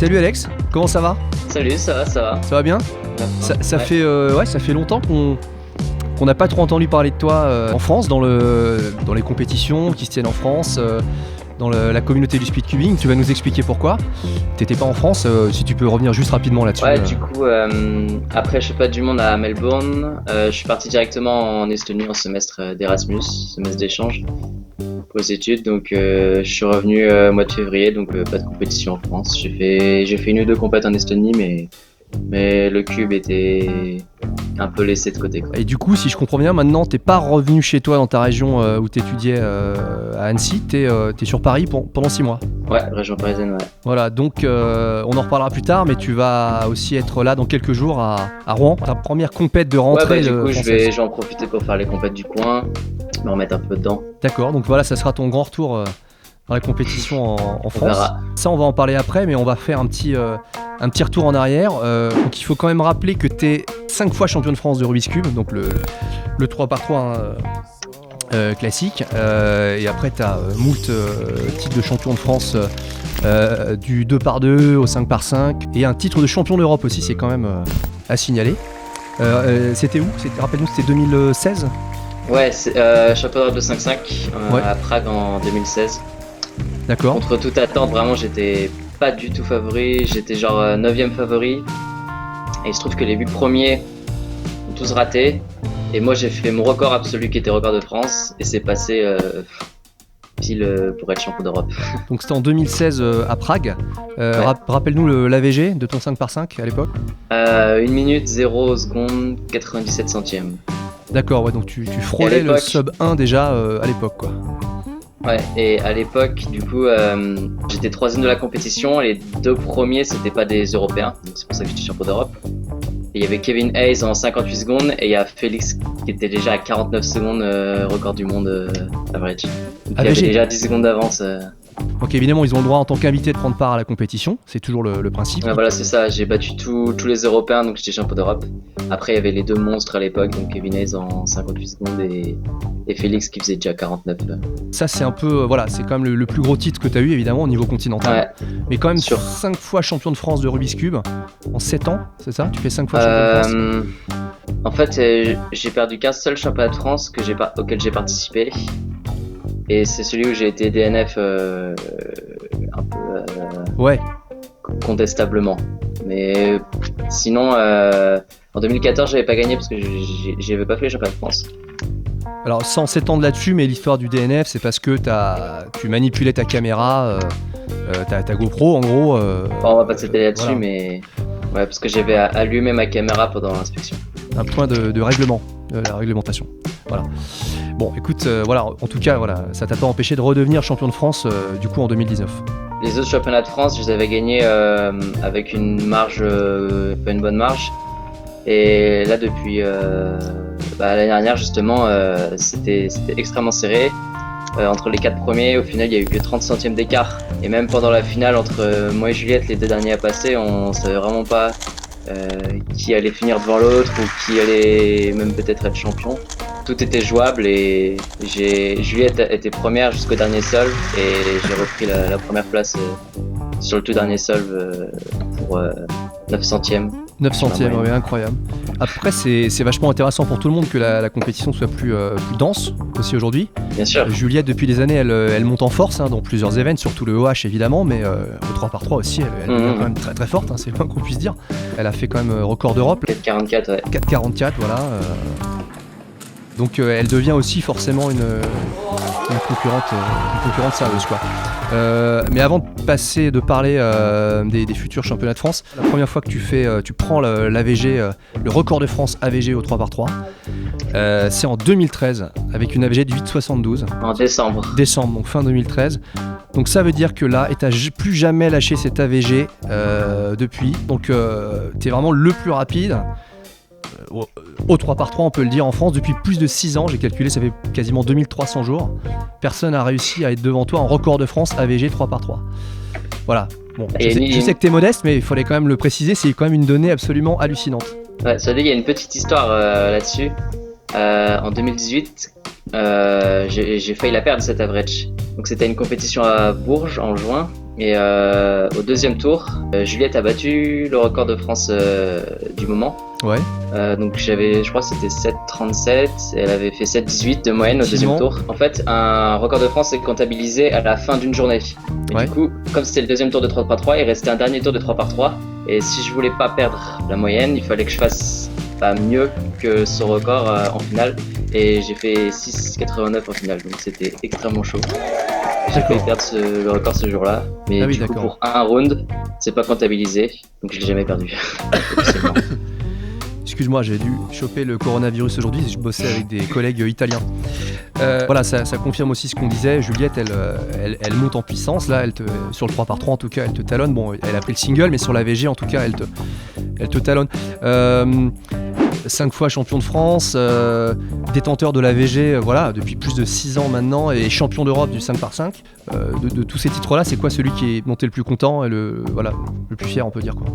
Salut Alex, comment ça va? Salut, ça va, ça va. Ça va bien? Ça fait longtemps qu'on n'a pas trop entendu parler de toi en France, dans les compétitions qui se tiennent en France, dans la communauté du speedcubing. Tu vas nous expliquer pourquoi. T'étais pas en France, si tu peux revenir juste rapidement là-dessus. Ouais, du coup, après le championnat du monde à Melbourne, je suis parti directement en Estonie en semestre d'Erasmus, semestre d'échange pour les études. Donc je suis revenu au mois de février, donc pas de compétition en France. J'ai fait une ou deux compètes en Estonie, mais le cube était un peu laissé de côté, quoi. Et du coup, si je comprends bien, maintenant t'es pas revenu chez toi dans ta région où t'étudiais à Annecy, t'es sur Paris pendant 6 mois. Ouais, région parisienne, ouais. Voilà, donc on en reparlera plus tard, mais tu vas aussi être là dans quelques jours à Rouen, ta première compète de rentrée. Ouais, du coup, française. je vais en profiter pour faire les compètes du coin, me remettre un peu dedans. D'accord, donc voilà, ça sera ton grand retour dans la compétition en France. Verra. Ça, on va en parler après, mais on va faire un petit retour en arrière. Donc il faut quand même rappeler que tu es 5 fois champion de France de Rubik's Cube, donc le 3x3 classique. Et après, tu as moult titres de champion de France du 2x2 au 5x5. Et un titre de champion d'Europe aussi, c'est quand même à signaler. C'était où? Rappelle-nous, c'était 2016? Ouais, c'est championnat de 5-5 Ouais. à Prague en 2016. D'accord. Contre toute attente, vraiment, j'étais pas du tout favori. J'étais genre 9ème favori. Et il se trouve que les 8 premiers ont tous raté. Et moi, j'ai fait mon record absolu qui était record de France. Et c'est passé pile pour être champion d'Europe. Donc c'était en 2016 à Prague. Ouais. Rappelle-nous l'AVG de ton 5x5 à l'époque. 1 minute 0 secondes 97 centièmes. D'accord, ouais, donc tu frôlais le sub 1 déjà à l'époque, quoi. Ouais, et à l'époque, du coup, j'étais 3ème de la compétition. Les 2 premiers, c'était pas des Européens, donc c'est pour ça que j'étais champion d'Europe. Et il y avait Kevin Hayes en 58 secondes, et il y a Félix qui était déjà à 49 secondes, record du monde average. Donc, il y avait déjà 10 secondes d'avance. Donc évidemment, ils ont le droit en tant qu'invités de prendre part à la compétition, c'est toujours le principe. Ouais, voilà, c'est ça, j'ai battu tous les Européens, donc j'étais champion d'Europe. Après, il y avait les 2 monstres à l'époque, donc Kevin Hayes en 58 secondes et Félix qui faisait déjà 49. Ça, c'est un peu, voilà, c'est quand même le plus gros titre que tu as eu, évidemment, au niveau continental. Ouais. Mais quand même, Sûr. 5 fois champion de France de Rubik's Cube, en 7 ans, c'est ça? Tu fais 5 fois champion de France? En fait, j'ai perdu qu'un seul championnat de France auquel j'ai participé. Et c'est celui où j'ai été DNF un peu Ouais. contestablement. Mais sinon, en 2014, j'avais pas gagné parce que j'avais pas fait les championnats de France. Alors sans s'étendre là-dessus, mais l'histoire du DNF, c'est parce que tu manipulais ta caméra, ta GoPro en gros. Bon, on va pas s'étaler là-dessus, voilà. mais ouais, parce que j'avais allumé ma caméra pendant l'inspection. Un point de règlement, de la réglementation. Voilà. Bon, écoute, voilà, en tout cas, voilà, ça t'a pas empêché de redevenir champion de France du coup en 2019. Les autres championnats de France, je les avais gagnés avec une marge, pas une bonne marge. Et là, depuis l'année dernière, justement, c'était extrêmement serré. Entre les 4 premiers, au final, il y a eu que 30 centièmes d'écart. Et même pendant la finale, entre moi et Juliette, les 2 derniers à passer, on savait vraiment pas qui allait finir devant l'autre ou qui allait même peut-être être champion. Tout était jouable et Juliette était première jusqu'au dernier solve et j'ai repris la première place sur le tout dernier solve pour 9 centièmes. 9 centièmes, ouais, incroyable. Après, c'est vachement intéressant pour tout le monde que la compétition soit plus dense aussi aujourd'hui. Bien sûr. Juliette, depuis des années, elle monte en force dans plusieurs événements, surtout le OH évidemment, mais au 3x3 aussi, elle devient quand même très très forte, c'est le moins qu'on puisse dire. Elle a fait quand même record d'Europe. 4,44, ouais. 4,44, voilà. Donc elle devient aussi forcément une concurrente sérieuse, quoi. Mais avant de parler des futurs championnats de France, la première fois que tu prends l'AVG, le record de France AVG au 3x3, c'est en 2013 avec une AVG de 8,72. En décembre. Décembre, donc fin 2013. Donc ça veut dire que là, et t'as plus jamais lâché cet AVG depuis. Donc t'es vraiment le plus rapide. Au 3x3, on peut le dire, en France depuis plus de 6 ans, j'ai calculé, ça fait quasiment 2300 jours. Personne n'a réussi à être devant toi en record de France AVG 3x3. Voilà. Bon, je sais que t'es modeste, mais il fallait quand même le préciser, c'est quand même une donnée absolument hallucinante. Ouais, ça veut dire qu'il y a une petite histoire là-dessus. En 2018, j'ai failli la perdre cette average. Donc c'était une compétition à Bourges en juin. Et au deuxième tour, Juliette a battu le record de France du moment. Ouais. Donc je crois que c'était 7,37. Elle avait fait 7,18 de moyenne au deuxième tour. En fait, un record de France est comptabilisé à la fin d'une journée. Et du coup, comme c'était le deuxième tour de 3x3, il restait un dernier tour de 3x3. Et si je voulais pas perdre la moyenne, il fallait que je fasse mieux que ce record en finale. Et j'ai fait 6,89 en finale. Donc c'était extrêmement chaud. J'ai failli perdre le record ce jour-là, mais du coup pour un round, c'est pas comptabilisé, donc je l'ai jamais perdu. Excuse-moi, j'ai dû choper le coronavirus aujourd'hui, je bossais avec des collègues italiens. Voilà, ça confirme aussi ce qu'on disait. Juliette, elle monte en puissance, là, sur le 3x3 en tout cas, elle te talonne. Bon, elle a pris le single, mais sur la VG en tout cas, elle te talonne. 5 fois champion de France, détenteur de la VG voilà, depuis plus de 6 ans maintenant, et champion d'Europe du 5x5. De tous ces titres-là, c'est quoi celui dont t'es le plus content et le plus fier, on peut dire quoi?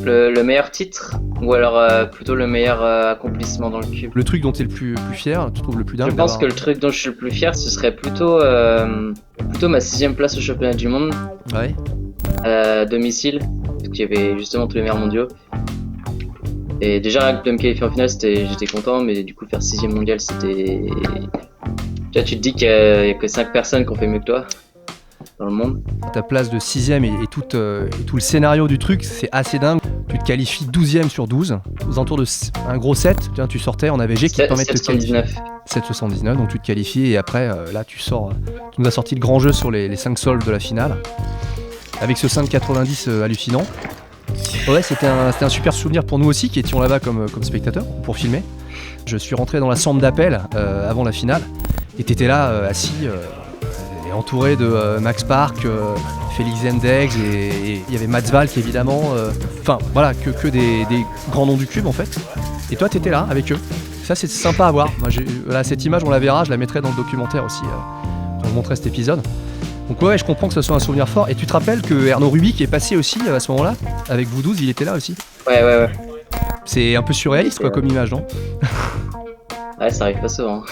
Le meilleur titre, ou alors plutôt le meilleur accomplissement dans le cube? Le truc dont t'es le plus fier, tu trouves le plus dingue? Je pense que le truc dont je suis le plus fier, ce serait plutôt ma 6ème place au championnat du monde. Ouais. À domicile, parce qu'il y avait justement tous les meilleurs mondiaux. Et déjà, de me qualifier en finale, j'étais content, mais du coup, faire 6ème mondial, c'était... Là, tu te dis qu'il y a que 5 personnes qui ont fait mieux que toi dans le monde. Ta place de 6ème et tout le scénario du truc, c'est assez dingue. Tu te qualifies 12ème sur 12, aux alentours de un gros 7. Tu sortais en AVG qui te permet de te qualifier. 7,79, donc tu te qualifies et après, là, tu nous as sorti le grand jeu sur les 5 sols de la finale, avec ce 5,90 hallucinant. Ouais, c'était un super souvenir pour nous aussi qui étions là-bas comme spectateurs pour filmer. Je suis rentré dans la chambre d'appel avant la finale et t'étais là assis et entouré de Max Park, Félix Zendex et il y avait Mats Valk évidemment. Enfin voilà, que des grands noms du cube en fait. Et toi t'étais là avec eux. Ça c'est sympa à voir. Moi, cette image on la verra, je la mettrai dans le documentaire aussi quand je montrerai cet épisode. Donc ouais, je comprends que ce soit un souvenir fort. Et tu te rappelles que Erno Rubik est passé aussi à ce moment-là avec vous 12, il était là aussi. Ouais. C'est un peu surréaliste quoi comme image, non? Ouais, ça arrive pas souvent.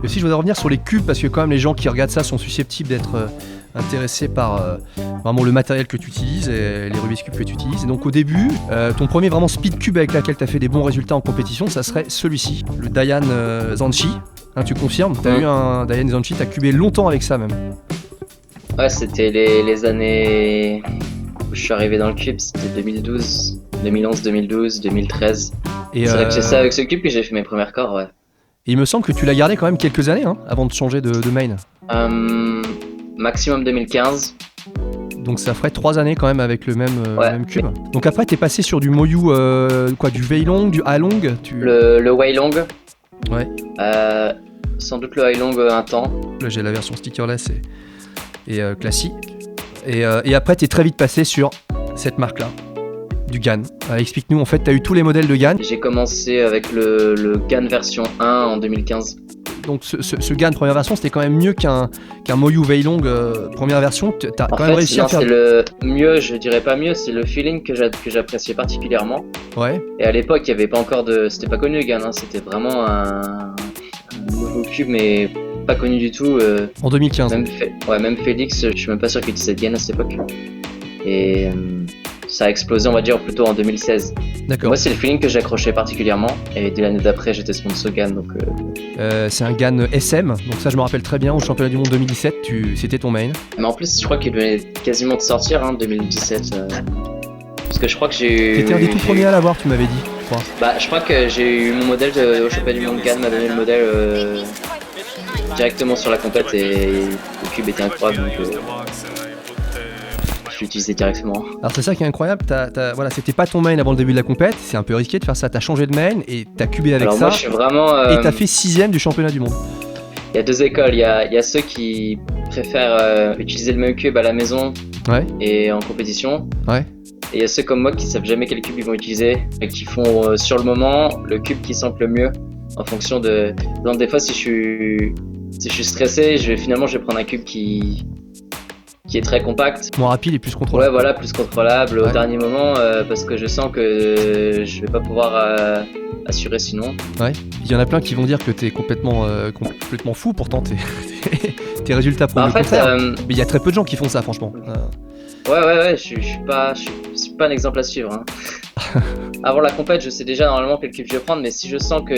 Et aussi je voudrais revenir sur les cubes parce que quand même les gens qui regardent ça sont susceptibles d'être intéressés par vraiment le matériel que tu utilises et les Rubik's Cube que tu utilises. Et donc au début, ton premier vraiment speed cube avec lequel tu as fait des bons résultats en compétition, ça serait celui-ci, le Dayan Zanchi. Hein, tu confirmes? T'as eu un Dayan Zanchi, t'as cubé longtemps avec ça même. Ouais, c'était les années où je suis arrivé dans le cube, c'était 2012, 2011, 2012, 2013. Et c'est vrai que j'ai ça avec ce cube que j'ai fait mes premiers records, ouais. Et il me semble que tu l'as gardé quand même quelques années hein, avant de changer de main. Maximum 2015. Donc ça ferait 3 années quand même avec le même cube. Mais... Donc après t'es passé sur du Moyu, du Weilong, du Halong Le Weilong. Ouais. Sans doute le Weilong un temps. Là j'ai la version stickerless et classique. Et après t'es très vite passé sur cette marque là, du GAN. Explique-nous, en fait t'as eu tous les modèles de GAN. J'ai commencé avec le GAN version 1 en 2015. Donc ce GAN première version c'était quand même mieux qu'un Moyu Weilong première version. T'as quand même réussi à faire... c'est le mieux, je dirais pas mieux, c'est le feeling que j'appréciais particulièrement. Ouais. Et à l'époque il y avait pas encore c'était pas connu le GAN, hein, c'était vraiment un nouveau cube mais pas connu du tout. En 2015. Même Félix, je suis même pas sûr qu'il utilisait GAN à cette époque. Et ça a explosé on va dire plutôt en 2016. D'accord. Moi c'est le feeling que j'accrochais particulièrement et dès l'année d'après j'étais sponsor GAN donc... c'est un GAN SM, donc ça je me rappelle très bien au championnat du monde 2017, c'était ton main. Mais en plus je crois qu'il venait quasiment de sortir 2017. Parce que je crois que j'ai eu... T'étais un des tout premiers à l'avoir, tu m'avais dit, je crois. Bah je crois que j'ai eu mon modèle au championnat du monde GAN, m'a donné le modèle directement sur la compète et le cube était incroyable donc je l'utilisais directement. Alors c'est ça qui est incroyable, voilà, c'était pas ton main avant le début de la compète, c'est un peu risqué de faire ça, t'as changé de main et t'as cubé avec ça. Moi je suis vraiment... Et t'as fait 6ème du championnat du monde. Il y a 2 écoles, il y a ceux qui préfèrent utiliser le même cube à la maison et en compétition. Ouais. Et il y a ceux comme moi qui savent jamais quel cube ils vont utiliser et qui font sur le moment le cube qui sent le mieux en fonction de... Donc des fois si je suis stressé, je vais prendre un cube qui qui est très compact. Moins rapide et plus Ouais, contrôlable. voilà, plus contrôlable Ouais. au dernier moment parce que je sens que je vais pas pouvoir assurer sinon. Ouais. Il y en a plein qui vont dire que t'es complètement fou, pourtant tes résultats prouvent Bah, en le fait, contraire. Mais il y a très peu de gens qui font ça, franchement. ouais, je suis pas un exemple à suivre. Hein. Avant la compète, je sais déjà normalement quel cube je vais prendre, mais si je sens que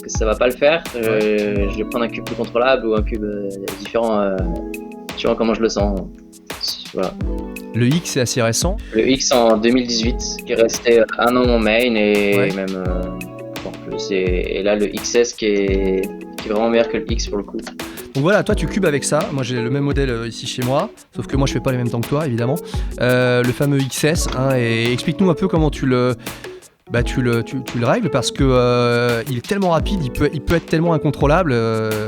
ça va pas le faire, je vais prendre un cube plus contrôlable ou un cube différent, suivant comment je le sens. Voilà. Le X est assez récent. Le X en 2018, qui est resté un an mon main et même en plus. Et là, le XS qui est vraiment meilleur que le X pour le coup. Donc voilà, toi tu cubes avec ça. Moi j'ai le même modèle ici chez moi, sauf que moi je fais pas les mêmes temps que toi évidemment. Le fameux XS, hein, et explique-nous un peu comment tu le règles parce que il est tellement rapide, il peut être tellement incontrôlable.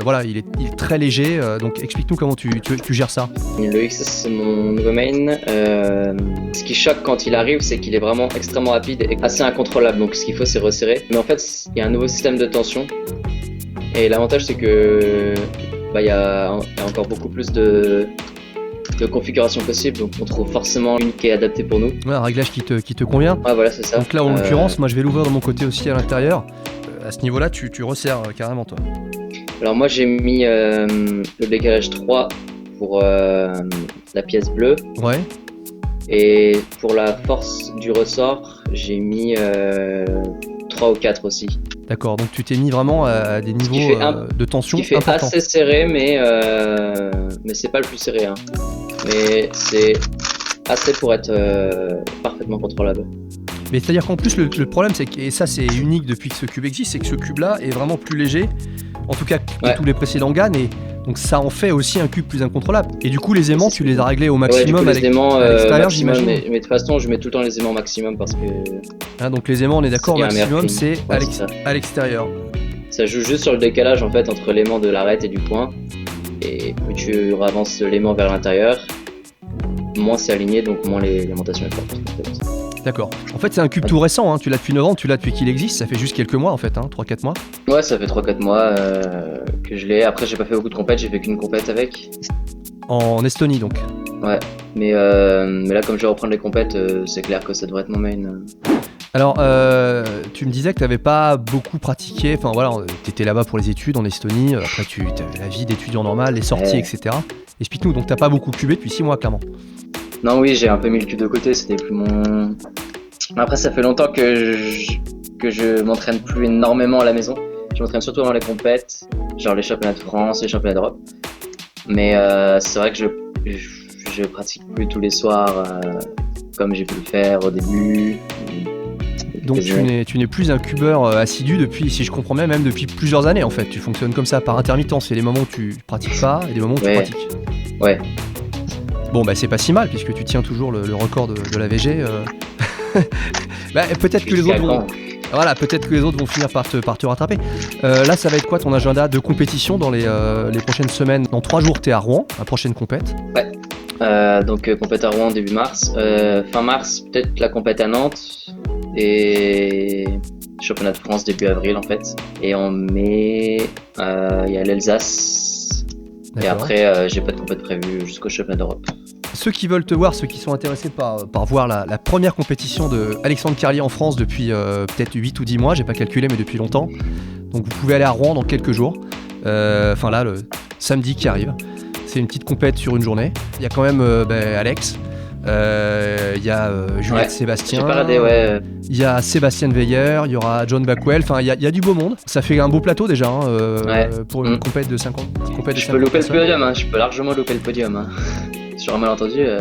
Voilà, il est très léger. Donc explique-nous comment tu gères ça. Le XS c'est mon nouveau main. Ce qui choque quand il arrive, c'est qu'il est vraiment extrêmement rapide et assez incontrôlable. Donc ce qu'il faut c'est resserrer. Mais en fait, il y a un nouveau système de tension. Et l'avantage c'est que il y a encore beaucoup plus de configurations possibles, donc on trouve forcément une qui est adaptée pour nous. Ouais, un réglage qui te convient. Ouais, voilà, c'est ça. Donc là en l'occurrence, moi je vais l'ouvrir de mon côté aussi à l'intérieur. À ce niveau-là, tu resserres carrément toi. Alors moi j'ai mis le décalage 3 pour la pièce bleue. Ouais. Et pour la force du ressort, j'ai mis 3 ou 4 aussi. D'accord, donc tu t'es mis vraiment à des niveaux de tension qui fait importants. assez serré, mais c'est pas le plus serré. Hein. Mais c'est assez pour être parfaitement contrôlable. Mais c'est-à-dire qu'en plus, le problème, c'est que, et ça c'est unique depuis que ce cube existe, c'est que ce cube-là est vraiment plus léger, en tout cas que tous les précédents GAN, et donc ça en fait aussi un cube plus incontrôlable. Et du coup, les aimants, tu les as réglés au maximum à l'extérieur, j'imagine. Mais de toute façon, je mets tout le temps les aimants maximum parce que. Hein, donc les aimants, on est d'accord, au maximum, c'est ouais, à l'extérieur. Ça joue juste sur le décalage en fait entre l'aimant de l'arête et du point. Et plus tu avances l'aimant vers l'intérieur, moins c'est aligné, donc moins l'aimantation est forte. En fait. D'accord. En fait, c'est un cube tout récent, hein. Tu l'as depuis 9 ans, tu l'as depuis qu'il existe, ça fait juste quelques mois en fait, hein, 3-4 mois. Ouais, ça fait 3-4 mois que je l'ai. Après, j'ai pas fait beaucoup de compètes, j'ai fait qu'une compète avec. En Estonie donc. Ouais, mais là, comme je vais reprendre les compètes, c'est clair que ça devrait être mon main. Alors, tu me disais que tu n'avais pas beaucoup pratiqué, enfin voilà, tu étais là-bas pour les études en Estonie, après tu avais la vie d'étudiant normal, les sorties, etc. Explique-nous, donc tu n'as pas beaucoup cubé depuis 6 mois, clairement. Non, oui, j'ai un peu mis le cube de côté, c'était plus mon... Après, ça fait longtemps que je m'entraîne plus énormément à la maison. Je m'entraîne surtout dans les compètes, genre les championnats de France, les championnats d'Europe. Mais c'est vrai que je pratique plus tous les soirs comme j'ai pu le faire au début. Donc tu n'es plus un cubeur assidu depuis, si je comprends bien, même depuis plusieurs années en fait. Tu fonctionnes comme ça par intermittence. Il y a des moments où tu pratiques pas et des moments où tu pratiques. Ouais. Bon bah c'est pas si mal puisque tu tiens toujours le record de la VG. Bah, peut-être que les autres vont... Voilà, peut-être que les autres vont finir par te rattraper. Là, ça va être quoi ton agenda de compétition dans les prochaines semaines? Dans 3 jours, t'es à Rouen, la prochaine compète. Ouais. Donc compète à Rouen début mars. Fin mars, peut-être la compète à Nantes. Et championnat de France début avril en fait. Et en mai, il y a l'Alsace. Et après, j'ai pas de compète prévue jusqu'au championnat d'Europe. Ceux qui veulent te voir, ceux qui sont intéressés par voir la première compétition de Alexandre Carlier en France depuis peut-être 8 ou 10 mois, j'ai pas calculé mais depuis longtemps. Donc vous pouvez aller à Rouen dans quelques jours. Enfin là, le samedi qui arrive. C'est une petite compète sur une journée. Il y a quand même Alex. Il y a Juliette Sébastien. J'ai pas raté, ouais. Il y a Sébastien Veiller, il y a John Backwell, enfin il y a du beau monde. Ça fait un beau plateau déjà pour une compète de 50. Je peux louper le podium, hein. Je peux largement louper le podium. Hein. Sur un malentendu. Ouais,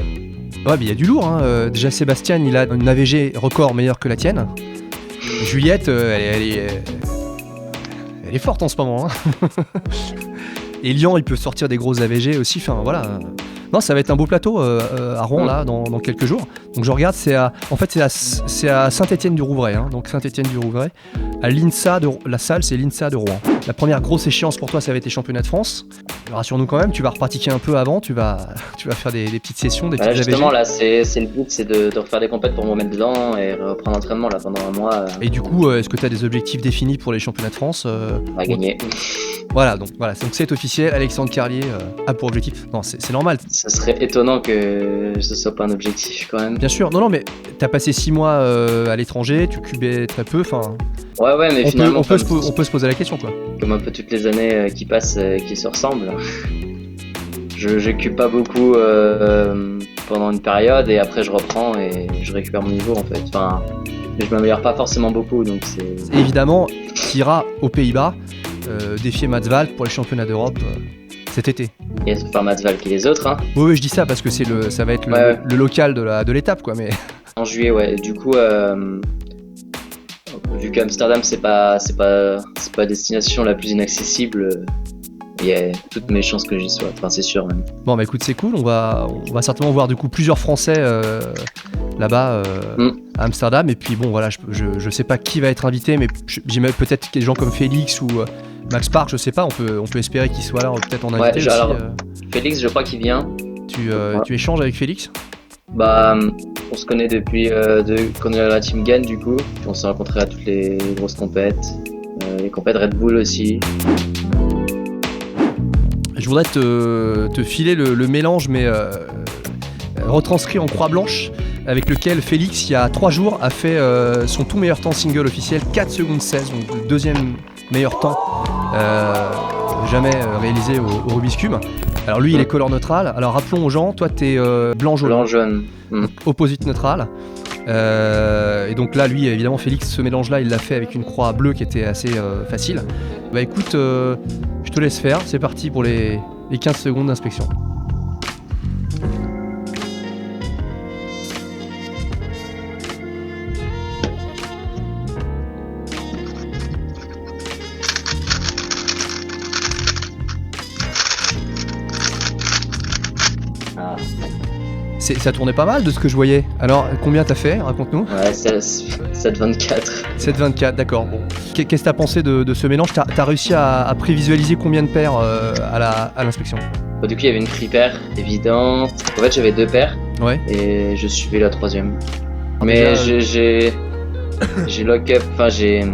mais il y a du lourd. Hein. Déjà Sébastien, il a une AVG record meilleure que la tienne. Juliette, elle est forte en ce moment. Hein. Et Lian, il peut sortir des grosses AVG aussi. Enfin voilà. Non, ça va être un beau plateau à Rouen là dans quelques jours. Donc je regarde, c'est à Saint-Étienne-du-Rouvray. Hein. Donc Saint-Étienne-du-Rouvray. À l'INSA la salle, c'est l'INSA de Rouen. la première grosse échéance pour toi, ça va être les championnats de France. Rassure-nous quand même, tu vas repratiquer un peu avant, tu vas faire des petites sessions, des petites Justement, AVG. là, c'est le but, c'est de refaire des compètes pour me mettre dedans et reprendre l'entraînement là pendant un mois Et du coup, est-ce que tu as des objectifs définis pour les championnats de France à gagner. Voilà, donc c'est officiel, Alexandre Carlier a pour objectif. Non, c'est normal. Ce serait étonnant que ce soit pas un objectif quand même. Bien sûr, non, mais t'as passé 6 mois à l'étranger, tu cubais très peu, enfin. Ouais, mais finalement, on peut se poser la question, quoi. Comme un peu toutes les années qui passent, qui se ressemblent. Je cube pas beaucoup pendant une période et après je reprends et je récupère mon niveau en fait. Enfin, je m'améliore pas forcément beaucoup, donc c'est. Évidemment, tu iras aux Pays-Bas défier Mats Valk pour les championnats d'Europe cet été. Et enfin Mats Valk et les autres, hein. Oui, je dis ça parce que ça va être le local de l'étape, quoi. Mais en juillet, ouais. Du coup, vu qu'Amsterdam c'est pas la destination la plus inaccessible, il y a toutes mes chances que j'y sois. Enfin, c'est sûr même. Bon, bah écoute, c'est cool. On va certainement voir du coup plusieurs Français là-bas à Amsterdam. Et puis bon, voilà, je sais pas qui va être invité, mais j'imagine peut-être des gens comme Félix ou Max Park, je sais pas. On peut espérer qu'il soit là, peut-être en invité aussi. Alors, Félix, je crois qu'il vient. Tu échanges avec Félix? Bah, on se connaît depuis qu'on est à la Team GAN du coup. Puis on s'est rencontrés à toutes les grosses compètes, les compètes Red Bull aussi. Je voudrais te filer le mélange, mais retranscrit en croix blanche, avec lequel Félix, il y a 3 jours, a fait son tout meilleur temps single officiel, 4 secondes 16, donc le deuxième meilleur temps jamais réalisé au Rubik's Cube. Alors lui, il est color neutral. Alors rappelons aux gens, toi t'es blanc-jaune. Blanc-jaune. Opposite neutral. Et donc là, lui, évidemment, Félix, ce mélange-là, il l'a fait avec une croix bleue qui était assez facile. Bah écoute, je te laisse faire. C'est parti pour les 15 secondes d'inspection. Ça tournait pas mal de ce que je voyais. Alors, combien t'as fait? Raconte-nous. Ouais, 7,24. 7,24, d'accord. Bon. Qu'est-ce que t'as pensé de ce mélange? T'as réussi à prévisualiser combien de paires à l'inspection? Du coup, il y avait une free pair évidente. En fait, j'avais 2 paires. Ouais. Et je suivais la 3e. Mais j'ai lock-up, enfin j'ai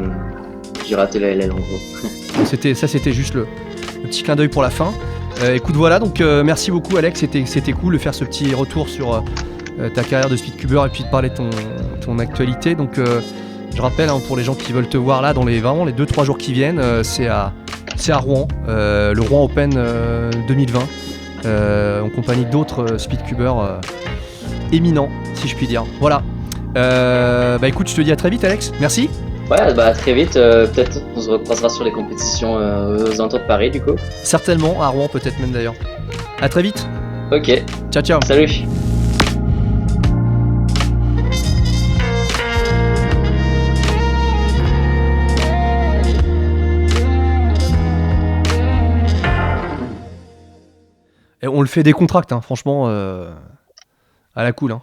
raté la LL en gros. C'était juste le petit clin d'œil pour la fin. Écoute, voilà, donc merci beaucoup Alex, c'était cool de faire ce petit retour sur ta carrière de speedcuber et puis de parler de ton actualité. Donc je rappelle, hein, pour les gens qui veulent te voir là dans les 2-3 jours qui viennent, c'est à Rouen, le Rouen Open 2020, en compagnie d'autres speedcubers éminents, si je puis dire. Voilà. Bah écoute, je te dis à très vite Alex, merci. Ouais, bah très vite, peut-être on se recroisera sur les compétitions aux alentours de Paris du coup. Certainement, à Rouen peut-être même d'ailleurs. À très vite. Ok. Ciao. Salut. Et on le fait des contracts, hein, franchement, à la cool. Hein.